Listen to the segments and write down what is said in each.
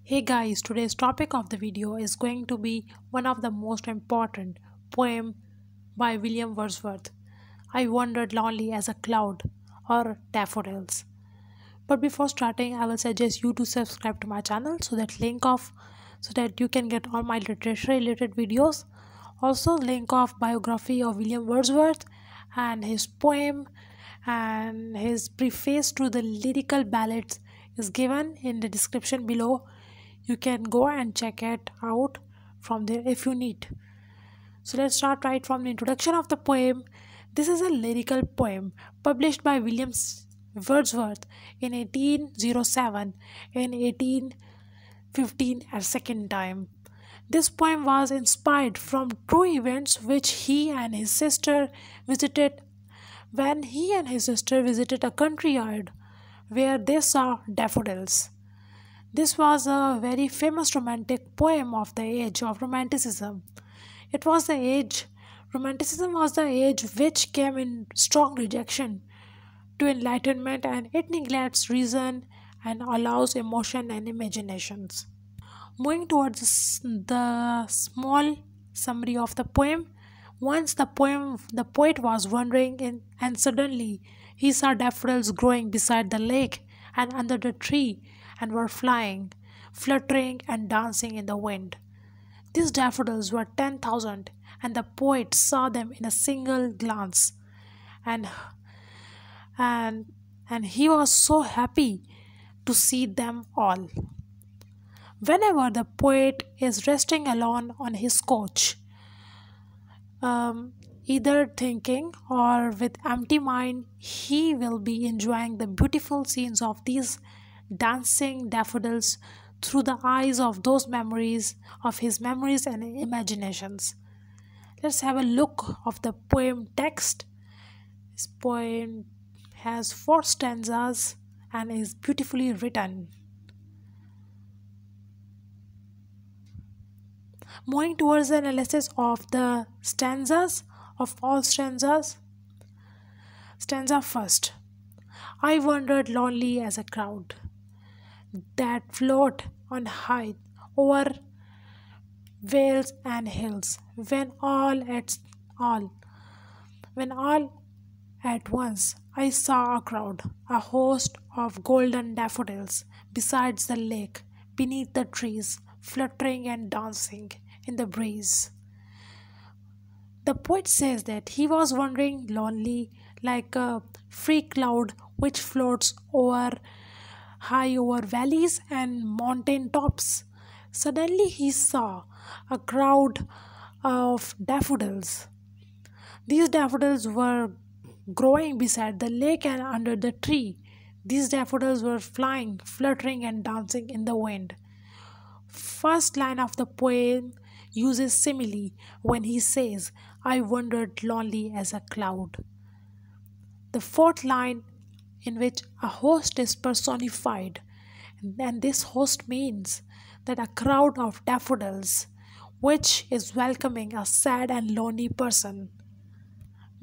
Hey guys, today's topic of the video is going to be one of the most important poem by William Wordsworth. I wandered lonely as a cloud or daffodils. But before starting, I will suggest you to subscribe to my channel so that you can get all my literature related videos. Also link of biography of William Wordsworth and his poem and his preface to the lyrical ballads is given in the description below. You can go and check it out from there if you need. So let's start right from the introduction of the poem. This is a lyrical poem published by William Wordsworth in 1807 and 1815 at second time. This poem was inspired from true events which he and his sister visited when he and his sister visited a country yard where they saw daffodils. This was a very famous romantic poem of the age of Romanticism. Romanticism was the age which came in strong rejection to enlightenment, and it neglects reason and allows emotion and imaginations. Moving towards the small summary of the poem, once the poet was wandering in, and suddenly he saw daffodils growing beside the lake and under the tree, and were flying, fluttering, and dancing in the wind. These daffodils were 10,000, and the poet saw them in a single glance, and and he was so happy to see them all. Whenever the poet is resting alone on his couch, either thinking or with empty mind, he will be enjoying the beautiful scenes of these dancing daffodils through the eyes of his memories and imaginations. Let's have a look of the poem text. This poem has 4 stanzas and is beautifully written. Moving towards the analysis of the stanzas, of all stanzas. Stanza first. I wandered lonely as a crowd that float on high over vales and hills, when all at once I saw a crowd, a host of golden daffodils besides the lake, beneath the trees, fluttering and dancing in the breeze. The poet says that he was wandering lonely like a free cloud which floats high over valleys and mountain tops. Suddenly he saw a crowd of daffodils. These daffodils were growing beside the lake and under the tree. These daffodils were flying, fluttering, and dancing in the wind. First line of the poem uses simile when he says, I wandered lonely as a cloud. The fourth line, in which a host is personified, and this host means that a crowd of daffodils which is welcoming a sad and lonely person.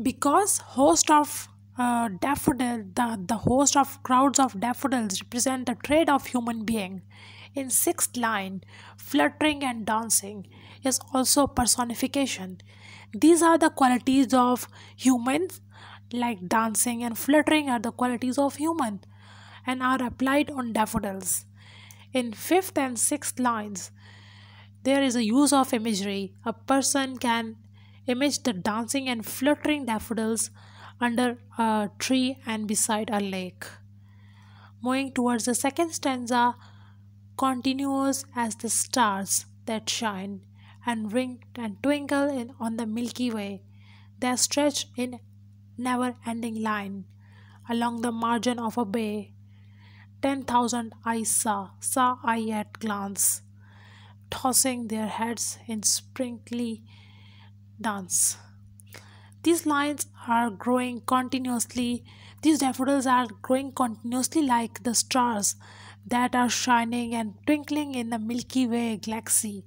Because host of the host of crowds of daffodils represent the trait of human being. In sixth line, fluttering and dancing is also personification. These are the qualities of humans, like dancing and fluttering are the qualities of human and are applied on daffodils. In fifth and sixth lines, there is a use of imagery. A person can image the dancing and fluttering daffodils under a tree and beside a lake. Moving towards the second stanza, continuous as the stars that shine and ring and twinkle on the Milky Way, they stretch in never-ending line along the margin of a bay. 10,000 eyes saw I at glance, tossing their heads in sprightly dance. These lines are growing continuously. These daffodils are growing continuously like the stars that are shining and twinkling in the Milky Way galaxy.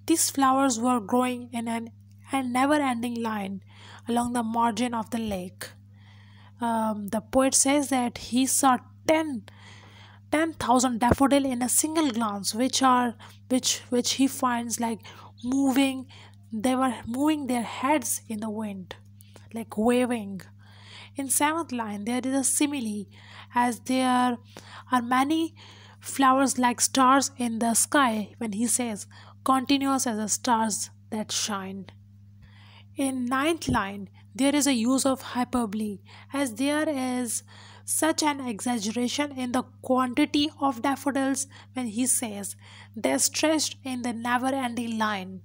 These flowers were growing in a never-ending line along the margin of the lake. The poet says that he saw 10 10,000 daffodil in a single glance, which he finds like moving. They were moving their heads in the wind, like waving. In seventh line, there is a simile, as there are many flowers like stars in the sky, when he says, continuous as the stars that shine. In ninth line, there is a use of hyperbole, as there is such an exaggeration in the quantity of daffodils, when he says they're stretched in the never ending line.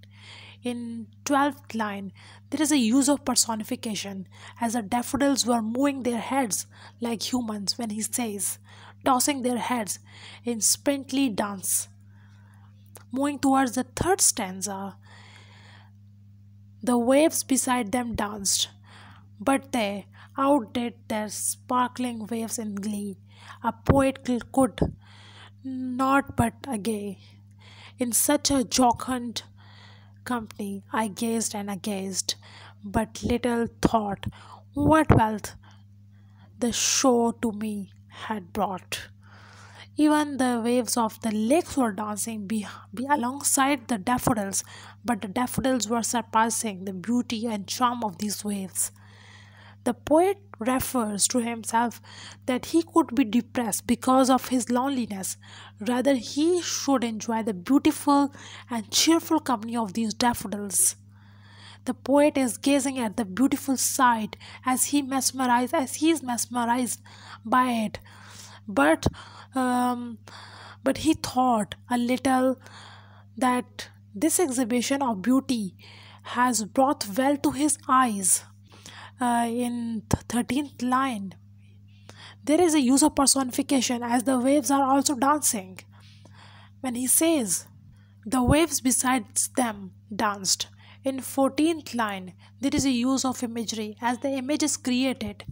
In 12th line, there is a use of personification, as the daffodils were moving their heads like humans, when he says, tossing their heads in sprightly dance. Moving towards the third stanza, the waves beside them danced, but they outdid their sparkling waves in glee. A poet could not but agay. In such a jocund company I gazed and I gazed, but little thought what wealth the show to me had brought. Even the waves of the lakes were dancing alongside the daffodils, but the daffodils were surpassing the beauty and charm of these waves. The poet refers to himself that he could be depressed because of his loneliness. Rather, he should enjoy the beautiful and cheerful company of these daffodils. The poet is gazing at the beautiful sight as he is mesmerized by it. But but he thought a little that this exhibition of beauty has brought well to his eyes. In 13th line, there is a use of personification, as the waves are also dancing, when he says the waves besides them danced. In 14th line, there is a use of imagery, as the image is created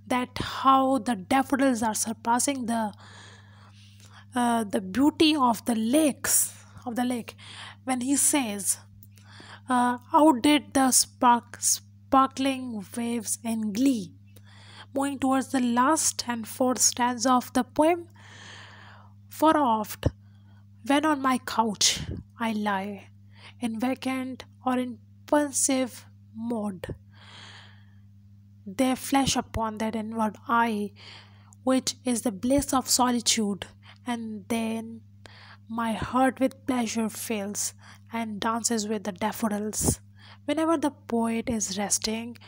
that how the daffodils are surpassing the beauty of the lake, when he says outdid the sparkling waves in glee. Moving towards the last and fourth stanza of the poem, for oft when on my couch I lie in vacant or in pensive mood, they flash upon that inward eye, which is the bliss of solitude, and then my heart with pleasure fills and dances with the daffodils. Whenever the poet is resting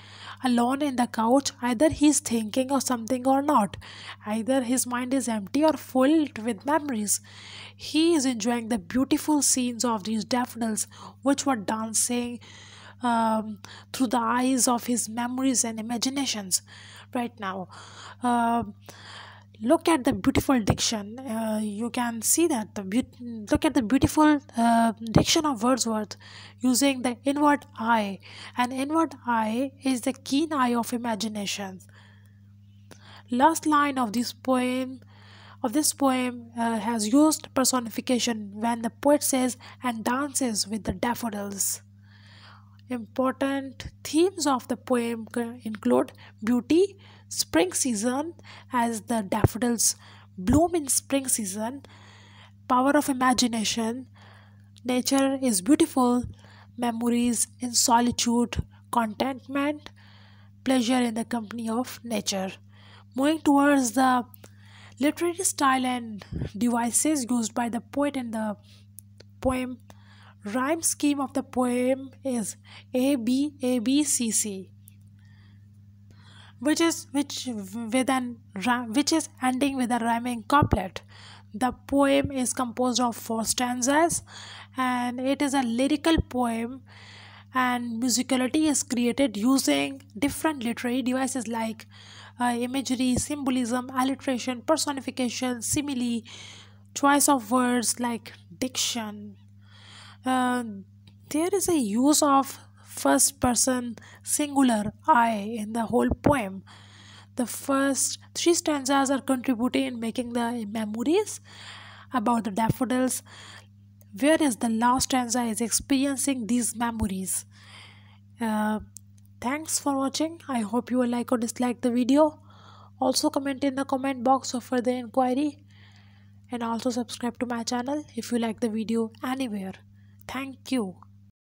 alone in the couch, either he is thinking of something or not, either his mind is empty or full with memories. He is enjoying the beautiful scenes of these daffodils, which were dancing through the eyes of his memories and imaginations. Right now, look at the beautiful diction. You can see that look at the beautiful diction of Wordsworth, using the inward eye. An inward eye is the keen eye of imagination. Last line of this poem has used personification, when the poet says and dances with the daffodils. Important themes of the poem include beauty, spring season, as the daffodils bloom in spring season, power of imagination, nature is beautiful, memories in solitude, contentment, pleasure in the company of nature. Moving towards the literary style and devices used by the poet in the poem, rhyme scheme of the poem is ABABCC, which is ending with a rhyming couplet. The poem is composed of 4 stanzas, and it is a lyrical poem, and musicality is created using different literary devices like imagery, symbolism, alliteration, personification, simile, choice of words like diction. uh, there is a use of first person singular I in the whole poem. The first 3 stanzas are contributing in making the memories about the daffodils, whereas the last stanza is experiencing these memories. uh, Thanks for watching. I hope you will like or dislike the video. Also comment in the comment box for further inquiry. and also subscribe to my channel if you like the video anywhere. Thank you.